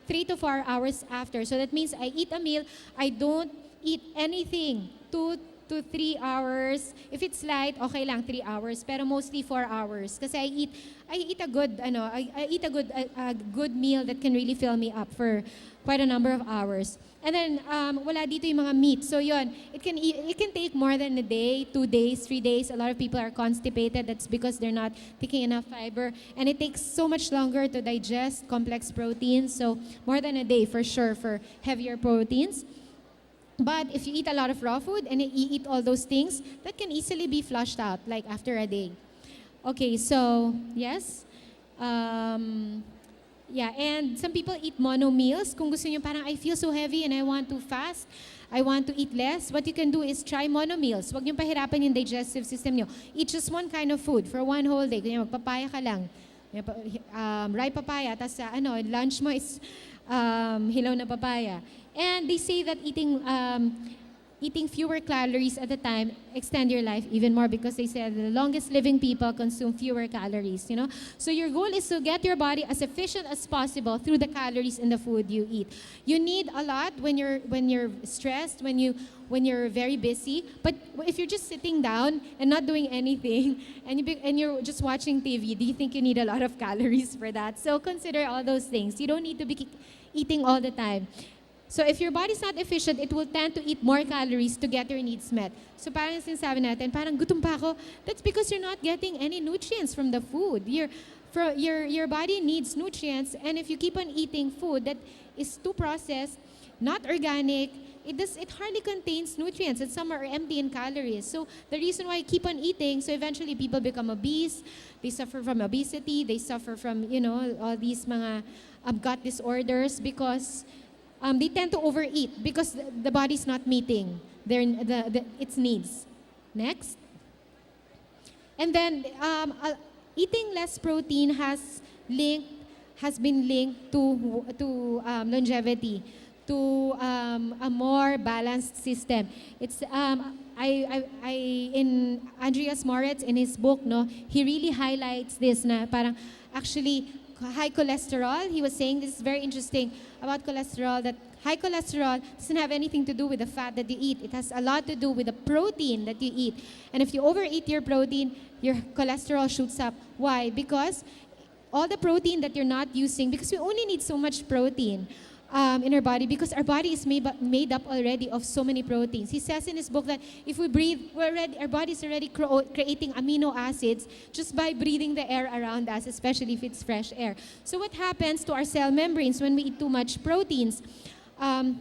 3 to 4 hours after. So that means I eat a meal, I don't eat anything. 2 to 3 hours. If it's light, okay lang 3 hours, pero mostly 4 hours. Kasi I eat a good I eat a good meal that can really fill me up for quite a number of hours. And then wala dito yung mga meat. So yon, it can take more than a day, 2 days, 3 days. A lot of people are constipated. That's because they're not taking enough fiber, and it takes so much longer to digest complex proteins. So more than a day for sure for heavier proteins. But if you eat a lot of raw food and you eat all those things, that can easily be flushed out, like after a day. Okay, so yes. Yeah, and some people eat mono meals. Kung gusto niyo parang I feel so heavy and I want to fast, I want to eat less, what you can do is try mono meals. Huwag niyo pahirapan yung digestive system niyo. Eat just one kind of food for one whole day. Kanya magpapaya ka lang. Ripe papaya, tapos lunch mo is hilaw na papaya. And they say that eating fewer calories at a time extend your life even more, because they said the longest living people consume fewer calories, you know. So your goal is to get your body as efficient as possible through the calories in the food you eat. You need a lot when you're stressed, when you're very busy. But if you're just sitting down and not doing anything and you're just watching TV, do you think you need a lot of calories for that? So consider all those things. You don't need to be eating all the time. So if your body's not efficient, it will tend to eat more calories to get your needs met. So parang sinasabi natin, parang gutom pa ako, that's because you're not getting any nutrients from the food. Your body needs nutrients, and if you keep on eating food that is too processed, not organic, it hardly contains nutrients, and some are empty in calories. So the reason why I keep on eating, so eventually people become obese, they suffer from obesity, they suffer from, all these mga gut disorders, because they tend to overeat because the body's not meeting its needs. Next. And then eating less protein has been linked to longevity, to a more balanced system. It's in Andreas Moritz, in his book, he really highlights this na parang actually high cholesterol. He was saying, this is very interesting about cholesterol, that high cholesterol doesn't have anything to do with the fat that you eat. It has a lot to do with the protein that you eat. And if you overeat your protein, your cholesterol shoots up. Why? Because all the protein that you're not using, because we only need so much protein in our body, because our body is made up already of so many proteins. He says in his book that if we breathe, our body is already creating amino acids just by breathing the air around us, especially if it's fresh air. So what happens to our cell membranes when we eat too much proteins? The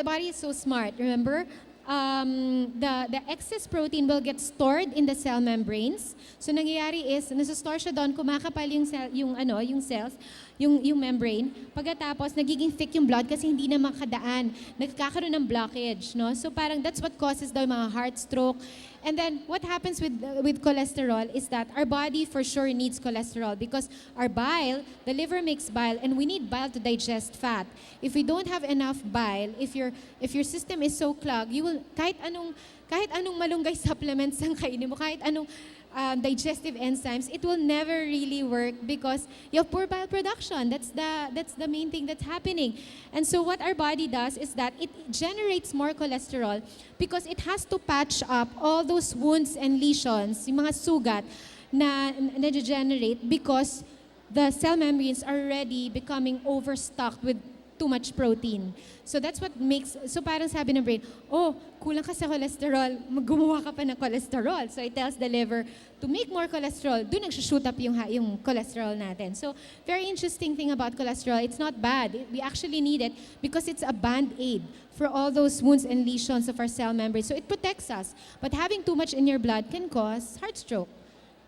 body is so smart, remember? The excess protein will get stored in the cell membranes. So nangyayari is, nasa-store siya doon, kumakapal yung cells, yung membrane. Pagkatapos, nagiging thick yung blood kasi hindi na makadaan. Nagkakaroon ng blockage, no? So parang that's what causes daw mga heart stroke. And then what happens with cholesterol is that our body for sure needs cholesterol, because our bile, the liver makes bile, and we need bile to digest fat. If we don't have enough bile, if your system is so clogged, you will kahit anong malunggay supplements ang kainin mo, kahit anong digestive enzymes, it will never really work because you have poor bile production. That's the main thing that's happening. And so what our body does is that it generates more cholesterol because it has to patch up all those wounds and lesions, yung mga sugat na generate, because the cell membranes are already becoming overstocked with too much protein. So that's what makes, so parang sabi ng brain, oh, kulang ka sa cholesterol, gumawa ka pa ng cholesterol. So it tells the liver to make more cholesterol. Doon nag-shoot up yung cholesterol natin. So very interesting thing about cholesterol, it's not bad. We actually need it because it's a band-aid for all those wounds and lesions of our cell membrane. So it protects us. But having too much in your blood can cause heart stroke.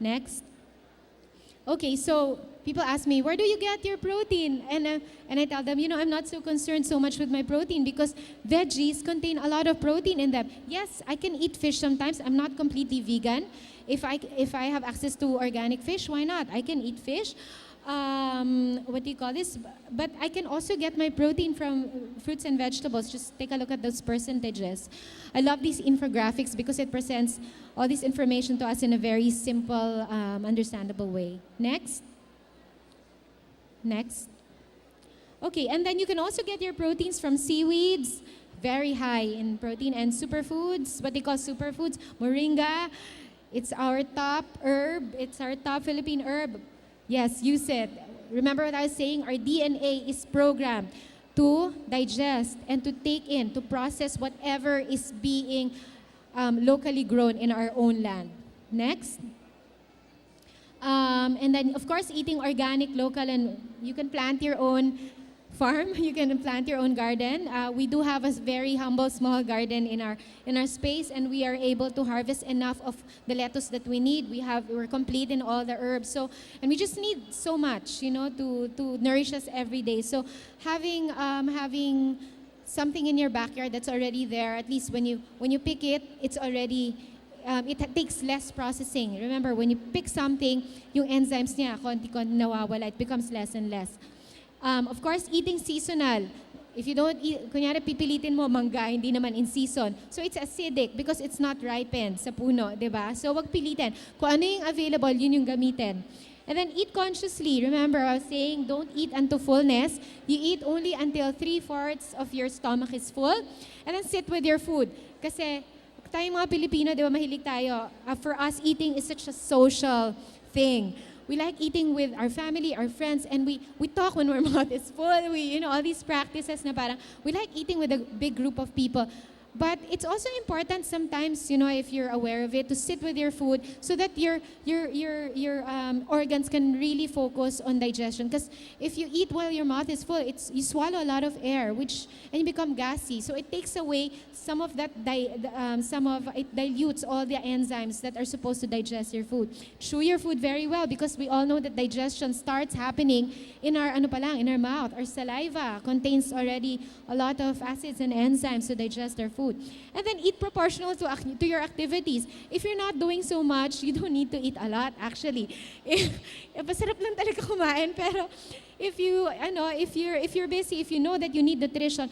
Next. Okay, so people ask me, where do you get your protein? And I tell them, I'm not so concerned so much with my protein because veggies contain a lot of protein in them. Yes, I can eat fish sometimes. I'm not completely vegan. If I have access to organic fish, why not? I can eat fish. What do you call this? But I can also get my protein from fruits and vegetables. Just take a look at those percentages. I love these infographics because it presents all this information to us in a very simple, understandable way. Next. Okay, and then you can also get your proteins from seaweeds, very high in protein, and superfoods, what they call superfoods, moringa. It's our top herb. It's our top Philippine herb. Yes, use it. Remember what I was saying? Our DNA is programmed to digest and to take in, to process whatever is being locally grown in our own land. Next. And then, of course, eating organic, local, and you can plant your own farm. You can plant your own garden. We do have a very humble, small garden in our space, and we are able to harvest enough of the lettuce that we need. We're complete in all the herbs. So, and we just need so much, to nourish us every day. So, having something in your backyard that's already there, at least when you pick it, it's already. It takes less processing. Remember, when you pick something, yung enzymes niya, konti-konti nawawala. It becomes less and less. Of course, eating seasonal. If you don't eat, kunyari pipilitin mo, mangga, hindi naman in season. So it's acidic because it's not ripened sa puno, di ba? So wag pilitin. Kung ano yung available, yun yung gamitin. And then eat consciously. Remember, I was saying, don't eat unto fullness. You eat only until 3/4 of your stomach is full. And then sit with your food. Kasi tayong mga Pilipino, di ba, mahilig tayo. For us, eating is such a social thing. We like eating with our family, our friends, and we talk when our mouth is full. All these practices na parang, we like eating with a big group of people. But it's also important sometimes, if you're aware of it, to sit with your food so that your organs can really focus on digestion. Because if you eat while your mouth is full, you swallow a lot of air, and you become gassy. So it takes away some of that, it dilutes all the enzymes that are supposed to digest your food. Chew your food very well because we all know that digestion starts happening in our mouth. Our saliva contains already a lot of acids and enzymes to digest our food. And then eat proportional to your activities. If you're not doing so much, you don't need to eat a lot actually. Masarap lang talaga kumain, pero if you're busy, if you know that you need nutrition,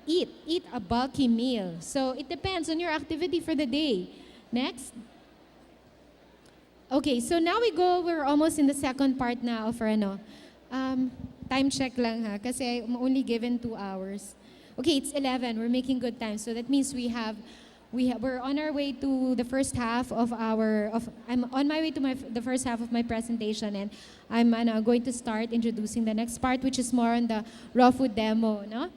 eat a bulky meal. So it depends on your activity for the day. Next. Okay, so now we're almost in the second part now of our time check lang ha, kasi I'm only given 2 hours. Okay, it's 11. We're making good time. So that means we're on our way to the first half I'm on my way to the first half of my presentation, and I'm going to start introducing the next part, which is more on the raw food demo, no?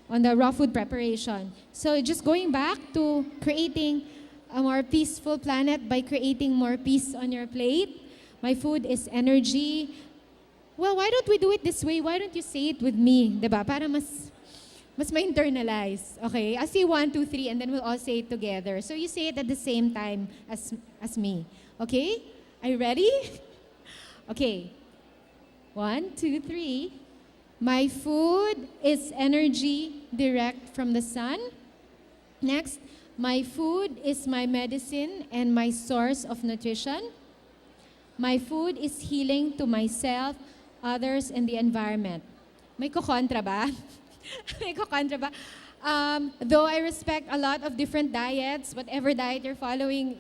On the raw food preparation. So just going back to creating a more peaceful planet by creating more peace on your plate. My food is energy. Well, why don't we do it this way? Why don't you say it with me, diba? Para mas ma-internalize. Okay? I'll say 1, 2, 3, and then we'll all say it together. So you say it at the same time as me. Okay? Are you ready? Okay. 1, 2, 3. My food is energy direct from the sun. Next, my food is my medicine and my source of nutrition. My food is healing to myself, others, and the environment. May kukontra ba? May kukontra ba? Though I respect a lot of different diets, whatever diet you're following,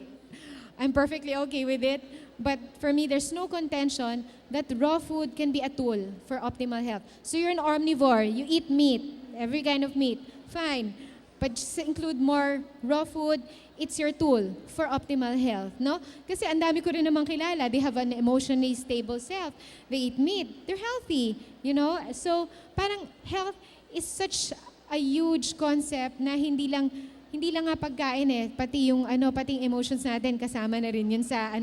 I'm perfectly okay with it. But for me, there's no contention that raw food can be a tool for optimal health. So you're an omnivore, you eat meat, every kind of meat, fine. But just include more raw food, it's your tool for optimal health, no? Kasi ang dami ko rin namang kilala, they have an emotionally stable self, they eat meat, they're healthy, So parang health is such a huge concept na hindi lang nga pagkain pati yung pati yung emotions natin kasama na rin yun sa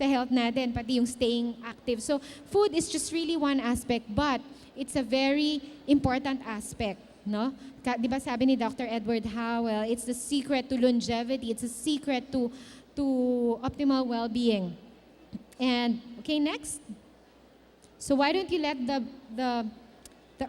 health natin, pati yung staying active. So food is just really one aspect, but it's a very important aspect, no? Di ba sabi ni Dr. Edward Howell, it's the secret to longevity, it's a secret to optimal well-being. And okay, next. So why don't you let the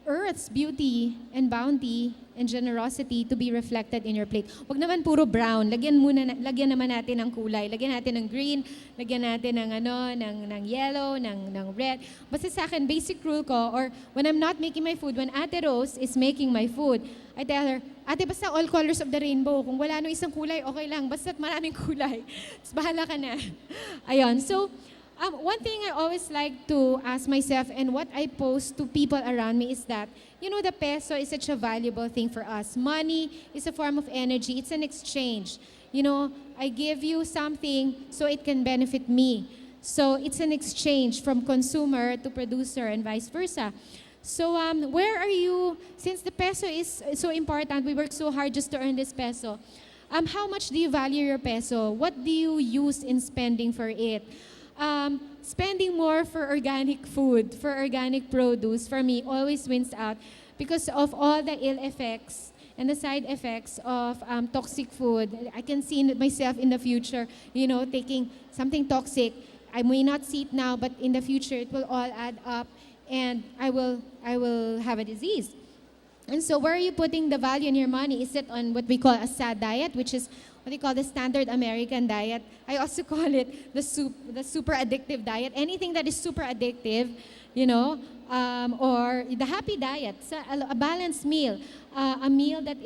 earth's beauty and bounty and generosity to be reflected in your plate. Wag naman puro brown. Lagyan naman natin ng kulay. Lagyan natin ng green, lagyan natin ng yellow, ng red. Basta sa akin, basic rule ko, or when I'm not making my food, when Ate Rose is making my food, I tell her, Ate, basta all colors of the rainbow. Kung wala nung isang kulay, okay lang. Basta't maraming kulay. Bahala ka na. Ayun. So, One thing I always like to ask myself and what I post to people around me is that, the peso is such a valuable thing for us. Money is a form of energy. It's an exchange. I give you something so it can benefit me. So it's an exchange from consumer to producer and vice versa. So where are you, since the peso is so important, we work so hard just to earn this peso. How much do you value your peso? What do you use in spending for it? Spending more for organic food, for organic produce, for me, always wins out because of all the ill effects and the side effects of toxic food. I can see myself in the future, taking something toxic. I may not see it now, but in the future, it will all add up and I will have a disease. And so where are you putting the value in your money? Is it on what we call a SAD diet, which is what they call the standard American diet? I also call it the super addictive diet. Anything that is super addictive, or the happy diet, a balanced meal, a meal that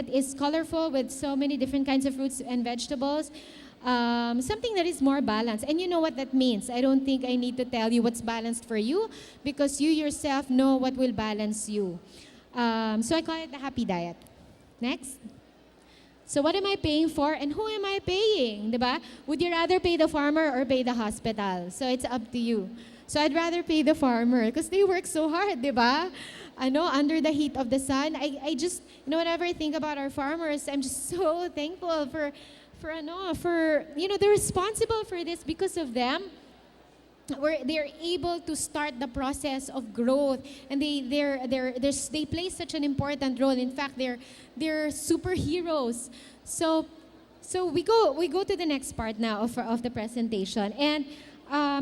is colorful with so many different kinds of fruits and vegetables. Something that is more balanced. And you know what that means. I don't think I need to tell you what's balanced for you because you yourself know what will balance you. So I call it the happy diet. Next. So what am I paying for and who am I paying? Diba? Would you rather pay the farmer or pay the hospital? So it's up to you. So I'd rather pay the farmer because they work so hard, diba? Under the heat of the sun. I just, whenever I think about our farmers, I'm just so thankful for they're responsible for this. Because of them, they're able to start the process of growth, and they play such an important role. In fact, they're superheroes. So we go to the next part now of the presentation. And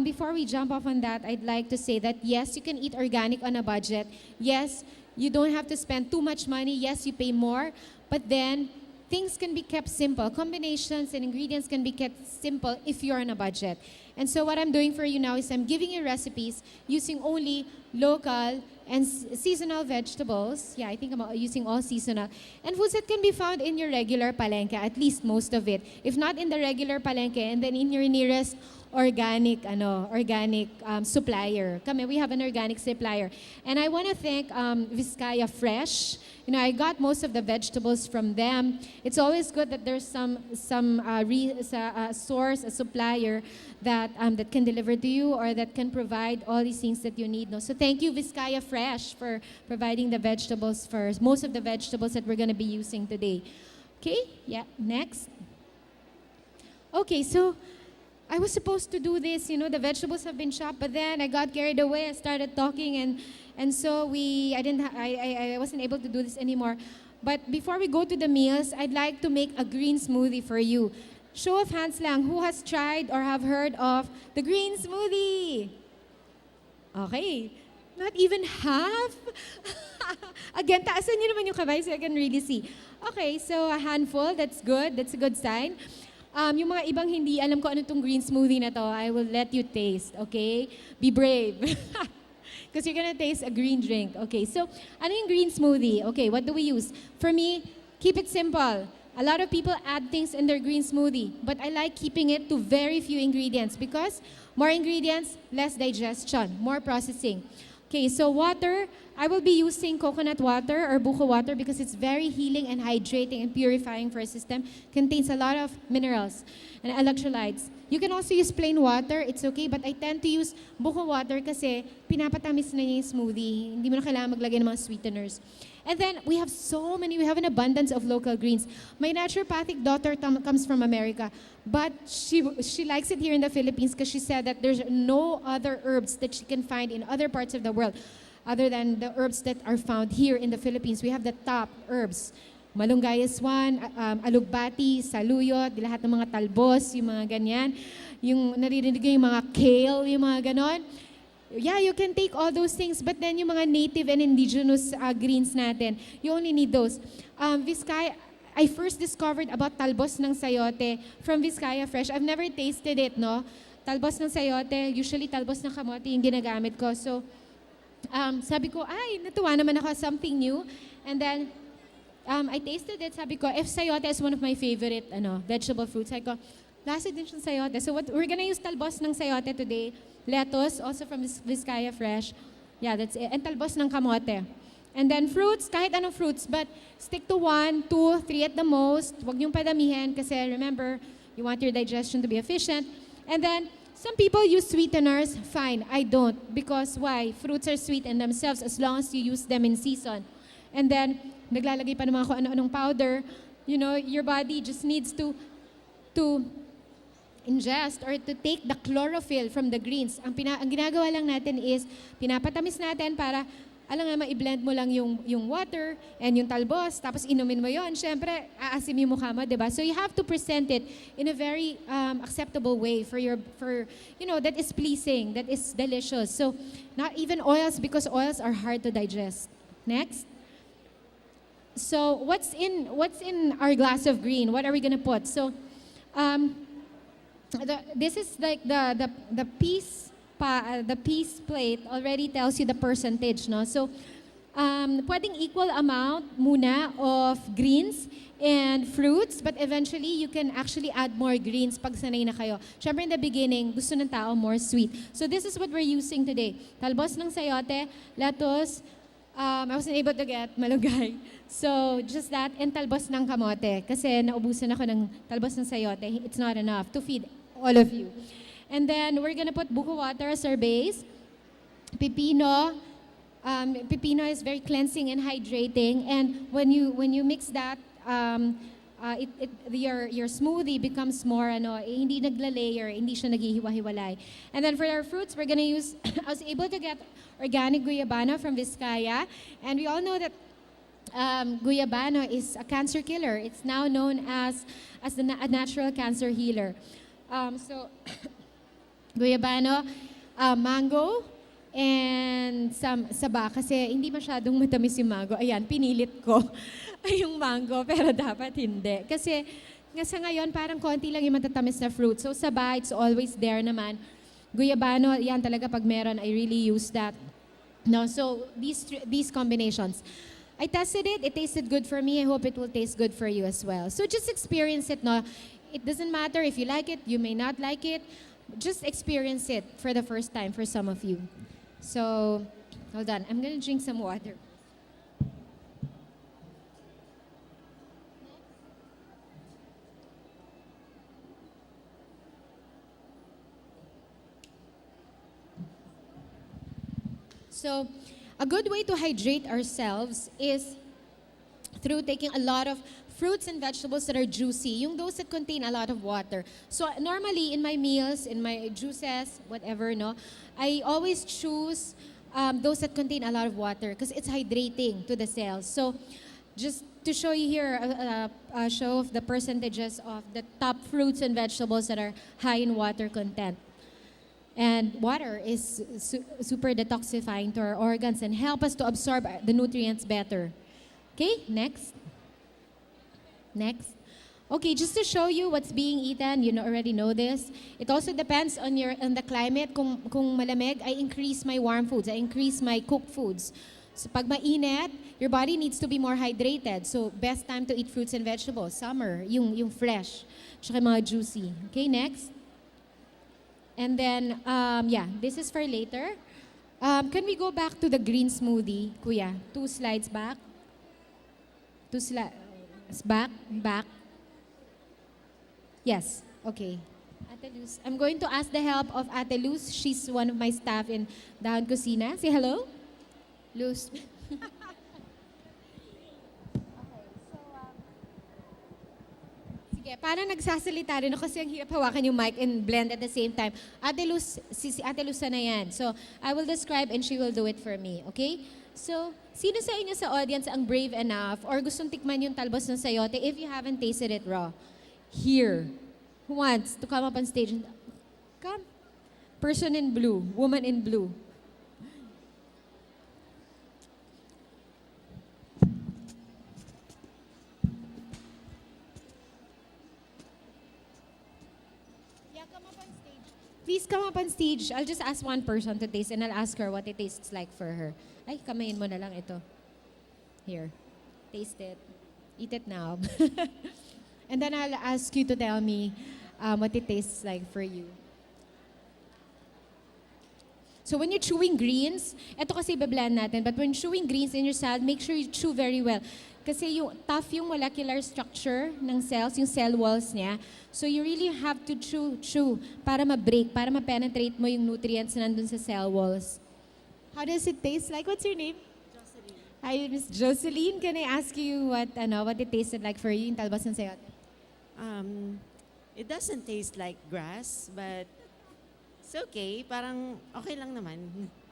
before we jump off on that, I'd like to say that yes, you can eat organic on a budget. Yes, you don't have to spend too much money. Yes, you pay more, but then things can be kept simple. Combinations and ingredients can be kept simple if you're on a budget. And so what I'm doing for you now is I'm giving you recipes using only local and seasonal vegetables. Yeah, I think I'm using all seasonal. And foods that can be found in your regular palengke, at least most of it. If not in the regular palengke, and then in your nearest organic supplier. We have an organic supplier. And I want to thank Vizcaya Fresh. I got most of the vegetables from them. It's always good that there's some source, a supplier that can deliver to you or that can provide all these things that you need. No? So thank you, Vizcaya Fresh, for providing the vegetables first. Most of the vegetables that we're going to be using today. Okay, yeah, next. Okay, so I was supposed to do this, the vegetables have been chopped, but then I got carried away. I started talking, and so I wasn't able to do this anymore. But before we go to the meals, I'd like to make a green smoothie for you. Show of hands lang, who has tried or have heard of the green smoothie? Okay, not even half. Again, taasan niyo naman yung kamay so I can really see. Okay, so a handful, that's good. That's a good sign. Yung mga ibang hindi alam ko ano tong green smoothie na to, I will let you taste, okay? Be brave. Because you're gonna taste a green drink. Okay, so ano yung green smoothie? Okay, what do we use? For me, keep it simple. A lot of people add things in their green smoothie, but I like keeping it to very few ingredients because more ingredients, less digestion, more processing. Okay, so water, I will be using coconut water or buko water because it's very healing and hydrating and purifying for our system. Contains a lot of minerals and electrolytes. You can also use plain water, it's okay, but I tend to use buko water kasi pinapatamis na niya yung smoothie. Hindi mo na kailangan maglagay ng mga sweeteners. And then we have an abundance of local greens. My naturopathic daughter comes from America, but she likes it here in the Philippines because she said that there's no other herbs that she can find in other parts of the world other than the herbs that are found here in the Philippines. We have the top herbs. Malunggay is one, alugbati, saluyot, lahat ng mga talbos, yung mga ganyan. Yung naririnig yung mga kale, yung mga ganon. Yeah, you can take all those things, but then yung mga native and indigenous greens natin, you only need those. Vizcaya, I first discovered about talbos ng sayote from Vizcaya Fresh. I've never tasted it, no? Talbos ng sayote, usually talbos ng kamote yung ginagamit ko. So, sabi ko, ay, natuwa naman ako, something new. And then, I tasted it, sabi ko, if sayote is one of my favorite vegetable fruits, sabi ko, Lasa din siyang sayote. So what we're gonna use talbos ng sayote today. Lettuce, also from Vizcaya Fresh. Yeah, that's it. And talbos ng kamote. And then fruits, kahit anong fruits, but stick to 1, 2, 3 at the most. Huwag niyong padamihin kasi remember, you want your digestion to be efficient. And then, some people use sweeteners. Fine, I don't. Because why? Fruits are sweet in themselves as long as you use them in season. And then, naglalagay pa ng mga kung ano-anong powder. You know, your body just needs to ingest or to take the chlorophyll from the greens. Ang ginagawa lang natin is, pinapatamis natin para, alam nga, ma-blend mo lang yung water and yung talbos, tapos inumin mo yon. Siyempre, aasim yung mukha mo, di ba? So you have to present it in a very acceptable way for that is pleasing, that is delicious. So, not even oils because oils are hard to digest. Next. So, what's in our glass of green? What are we gonna put? So, this is like the piece plate already tells you the percentage, no? So, pwedeng equal amount muna of greens and fruits, but eventually you can actually add more greens pag sanay na kayo. Siyempre in the beginning, gusto ng tao more sweet. So this is what we're using today. Talbos ng sayote, lettuce, I wasn't able to get malunggay. So, just that, and talbos ng kamote. Kasi naubusan ako ng talbos ng sayote. It's not enough to feed all of you. And then, we're gonna put buko water as our base. Pipino. Pipino is very cleansing and hydrating. And when you mix that, your smoothie becomes more, hindi nagla-layer, hindi siya naghihiwa-hiwalay. And then for our fruits, we're gonna use, I was able to get organic guyabano from Vizcaya. And we all know that guyabano is a cancer killer. It's now known as a natural cancer healer. So, guyabano, mango, and saba. Kasi hindi masyadong matamis yung mango. Ayan, pinilit ko yung mango, pero dapat hindi. Kasi nga sa ngayon, parang konti lang yung matatamis na fruit. So, saba, it's always there naman. Guyabano, yan talaga pag meron, I really use that. No, so, these combinations. I tested it. It tasted good for me. I hope it will taste good for you as well. So just experience it, no? It doesn't matter if you like it, you may not like it. Just experience it for the first time for some of you. So, hold on. I'm gonna drink some water. So, a good way to hydrate ourselves is through taking a lot of fruits and vegetables that are juicy, yung those that contain a lot of water. So normally in my meals, in my juices, whatever, no, I always choose those that contain a lot of water because it's hydrating to the cells. So just to show you here a show of the percentages of the top fruits and vegetables that are high in water content. And water is super detoxifying to our organs and help us to absorb the nutrients better. Okay, next. Next. Okay, just to show you what's being eaten, you already know this. It also depends on the climate. Kung malamig, I increase my warm foods. I increase my cooked foods. So pag mainit, your body needs to be more hydrated. So best time to eat fruits and vegetables. Summer, yung fresh. Tsaka mga juicy. Okay, next. And then, this is for later. Can we go back to the green smoothie, Kuya? 2 slides back. 2 slides back. Yes, okay. Ate Luz. I'm going to ask the help of Ate Luz. She's one of my staff in Dahon Kusina. Say hello. Luz. Sige, parang nagsasalita rin ako kasi ang hirap hawakan yung mic and blend at the same time. Ate Luz, si Ate Luz na yan. So, I will describe and she will do it for me, okay? So, sino sa inyo sa audience ang brave enough or gustong tikman yung talbos ng sayote if you haven't tasted it raw? Here. Who wants to come up on stage? Come. Person in blue. Woman in blue. Please come up on stage. I'll just ask one person to taste and I'll ask her what it tastes like for her. Ay, kamayin mo na lang ito. Here. Taste it. Eat it now. And then I'll ask you to tell me what it tastes like for you. So when you're chewing greens, eto kasi ibablend natin, but when chewing greens in your salad, make sure you chew very well. Kasi yung tough yung molecular structure ng cells, yung cell walls niya. So you really have to chew para ma-break, para ma-penetrate mo yung nutrients na nandun sa cell walls. How does it taste like? What's your name? Jocelyn. Hi, Miss Jocelyn. Can I ask you what it tasted like for you, yung talbos ng sayote? It doesn't taste like grass, but it's okay. Parang okay lang naman.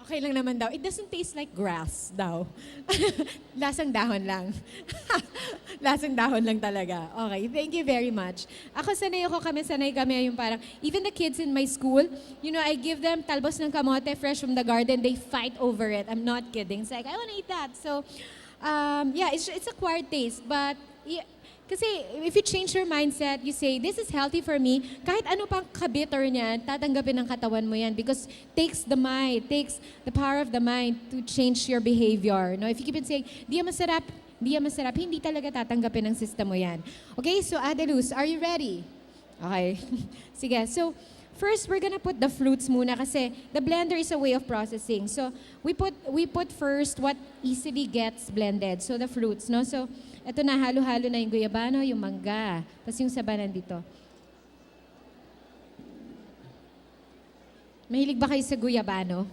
Okay lang naman daw. It doesn't taste like grass daw. Lasang dahon lang. Lasang dahon lang talaga. Okay, thank you very much. Sanay kami yung parang, even the kids in my school, I give them talbos ng kamote fresh from the garden, they fight over it. I'm not kidding. It's like, I want to eat that. So, it's acquired taste, but kasi if you change your mindset, you say, this is healthy for me, kahit ano pang kabitter niyan, tatanggapin ng katawan mo yan because takes the power of the mind to change your behavior. No? If you keep on saying, di yan masarap, hindi talaga tatanggapin ng system mo yan. Okay, so Adeluz, are you ready? Okay. Sige, so first we're gonna put the fruits muna kasi the blender is a way of processing. So we put first what easily gets blended. So the fruits, no? So ito na, halo-halo na yung guyabano, yung mangga, tapos yung sabanan dito. Mahilig ba kayo sa guyabano?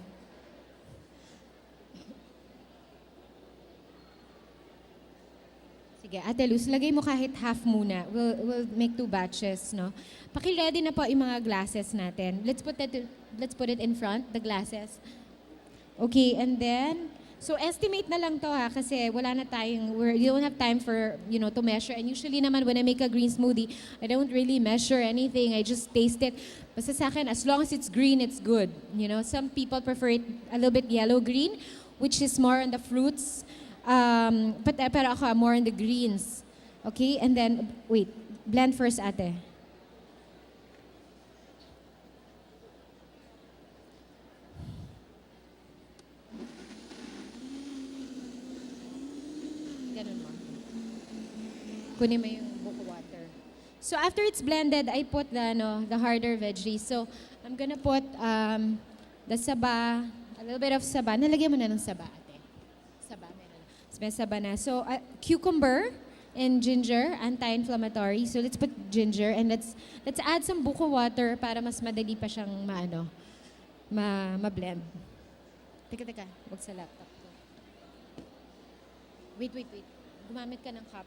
Sige, Ate Luz, lagay mo kahit half muna. We'll make 2 batches, no? Paki-ready na po yung mga glasses natin. Let's put it in front, the glasses. Okay, and then, so estimate na lang to ha, kasi wala na tayong, we don't have time for, to measure. And usually naman when I make a green smoothie, I don't really measure anything. I just taste it. Basta sa akin, as long as it's green, it's good. Some people prefer it a little bit yellow-green, which is more on the fruits. Pero ako, more on the greens. Okay, and then, wait, blend first, ate. Kunin mo yung buko water. So after it's blended, I put the harder veggies. So I'm gonna put the saba, a little bit of saba. Nalagyan mo na ng saba, ate. Saba, meron. May saba na. So cucumber and ginger, anti-inflammatory. So let's put ginger and let's add some buko water para mas madali pa siyang ma-blend. Teka, wag sa laptop ko. Wait. Gumamit ka ng cup.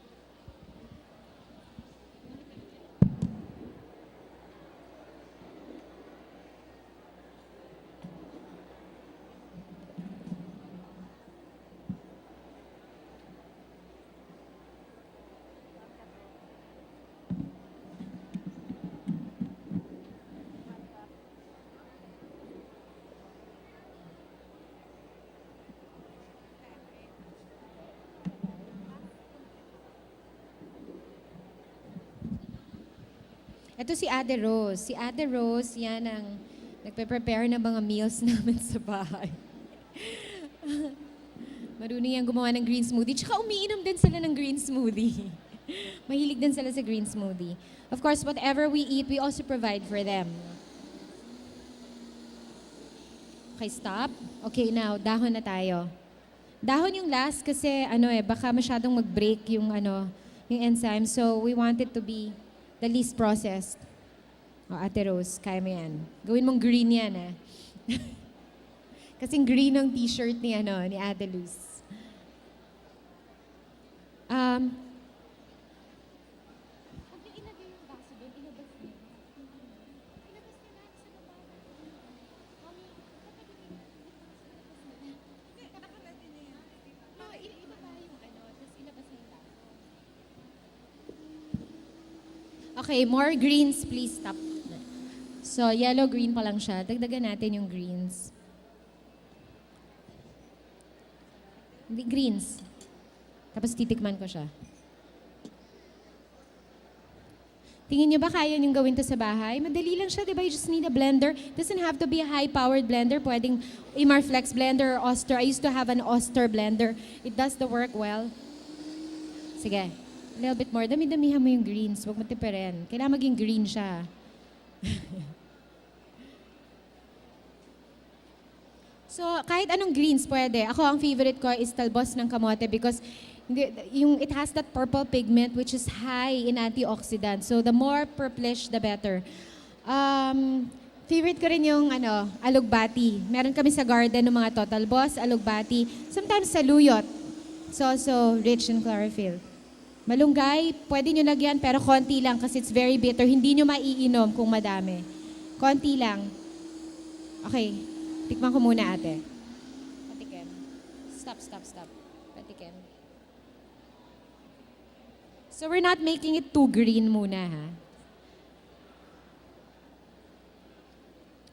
Ito si Ate Rose. Si Ate Rose, yan ang nagpe-prepare ng mga meals namin sa bahay. Marunong yan gumawa ng green smoothie. Tsaka umiinom din sila ng green smoothie. Mahilig din sila sa green smoothie. Of course, whatever we eat, we also provide for them. Okay, stop. Okay, now, dahon na tayo. Dahon yung last kasi baka masyadong mag-break yung enzyme. So we want it to be the least processed. Ate Rose, kaya mo yan. Gawin mong green yan, eh. Kasing green ang t-shirt ni Ate Luz. Okay, more greens, please stop. So, yellow-green pa lang siya. Dagdagan natin yung greens. Hindi, greens. Tapos titikman ko siya. Tingin nyo ba kaya nyo gawin to sa bahay? Madali lang siya, di ba? You just need a blender. Doesn't have to be a high-powered blender. Pwedeng Imarflex blender or Oster. I used to have an Oster blender. It does the work well. Sige. A little bit more. Dami-damihan mo yung greens. Huwag mo tipirin. Kailangan maging green siya. So, kahit anong greens pwede. Ako, ang favorite ko is talbos ng kamote because it has that purple pigment which is high in antioxidants. So, the more purplish, the better. Favorite ko rin yung alugbati. Meron kami sa garden ng mga talbos, alugbati, sometimes saluyot. It's also rich in chlorophyll. Malunggay, pwede nyo lagyan pero konti lang kasi it's very bitter. Hindi nyo maiinom kung madami. Konti lang. Okay, tikman ko muna ate. Patikim. Stop. Patikim. So we're not making it too green muna ha.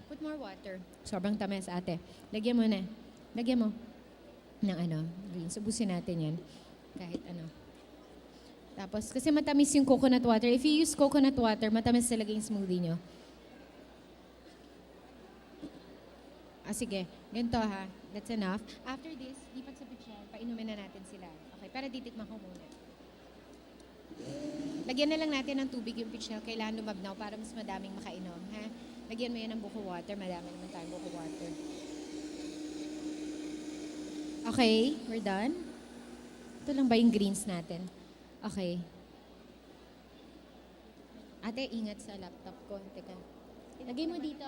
Put more water. Sobrang tamis ate. Lagyan mo na. Lagyan mo ng green. Subusin natin yan. Kahit ano. Tapos, kasi matamis yung coconut water. If you use coconut water, matamis talaga yung smoothie nyo. Sige. Ganito ha. That's enough. After this, lipat sa pichel. Painumin na natin sila. Okay, para titikman ko muna. Lagyan na lang natin ng tubig yung pichel. Kailangan lumabnaw para mas madaming makainom. Ha? Lagyan mo yan ng buko water. Madami naman tayong buko water. Okay, we're done. Ito lang ba yung greens natin? Okay. Ate, ingat sa laptop ko. Teka. Lagay mo dito.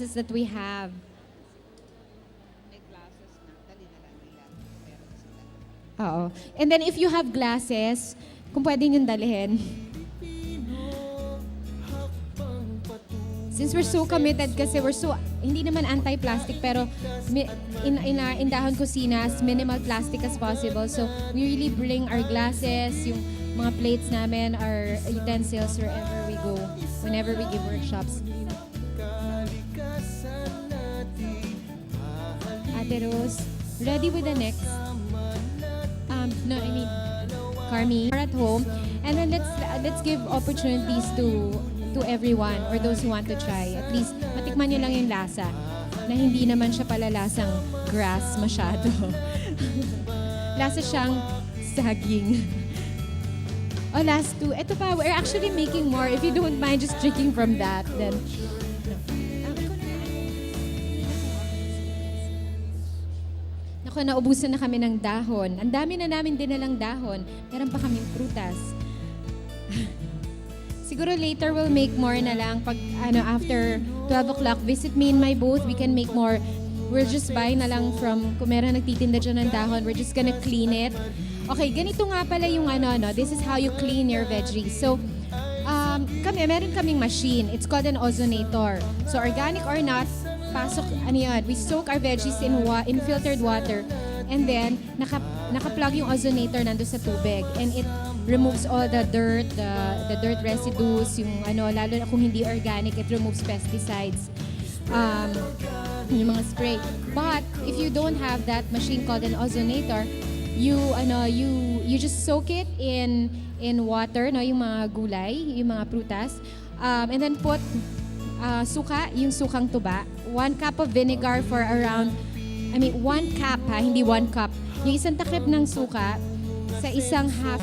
That we have. May glasses na. Dali na lang nila. Meron sila. Oo. And then if you have glasses, kung pwede nyo dalhin. Since we're so committed kasi hindi naman anti-plastic pero in Dahon Kusina as minimal plastic as possible. So we really bring our glasses, yung mga plates namin, our utensils wherever we go, whenever we give workshops. Ate Rose, ready with the next? Carmi, we're at home, and then let's give opportunities to everyone or those who want to try. At least matikman nyo lang yung lasa na hindi naman siya pala lasang grass masyado. Lasa siyang saging. Last two. Ito pa, we're actually making more. If you don't mind just drinking from that, then naubusan na kami ng dahon. Ang dami na namin dinalang dahon. Meron pa kaming prutas. Siguro later we'll make more na lang. Pag after 12 o'clock, visit me in my booth. We can make more. We'll just buy na lang from, kung meron nagtitinda dyan ng dahon, we're just gonna clean it. Okay, ganito nga pala yung this is how you clean your veggies. So, meron kaming machine. It's called an ozonator. So, organic or not, we soak our veggies in filtered water and then naka-plug yung ozonator nando sa tubig and it removes all the dirt, the dirt residues, yung lalo na kung hindi organic, it removes pesticides, yung mga spray. But if you don't have that machine called an ozonator, you just soak it in water, yung mga gulay, yung mga prutas, and then put suka, yung sukang tuba, 1 cup of vinegar for around, 1 cup hindi 1 cup. Yung isang takip ng suka sa isang half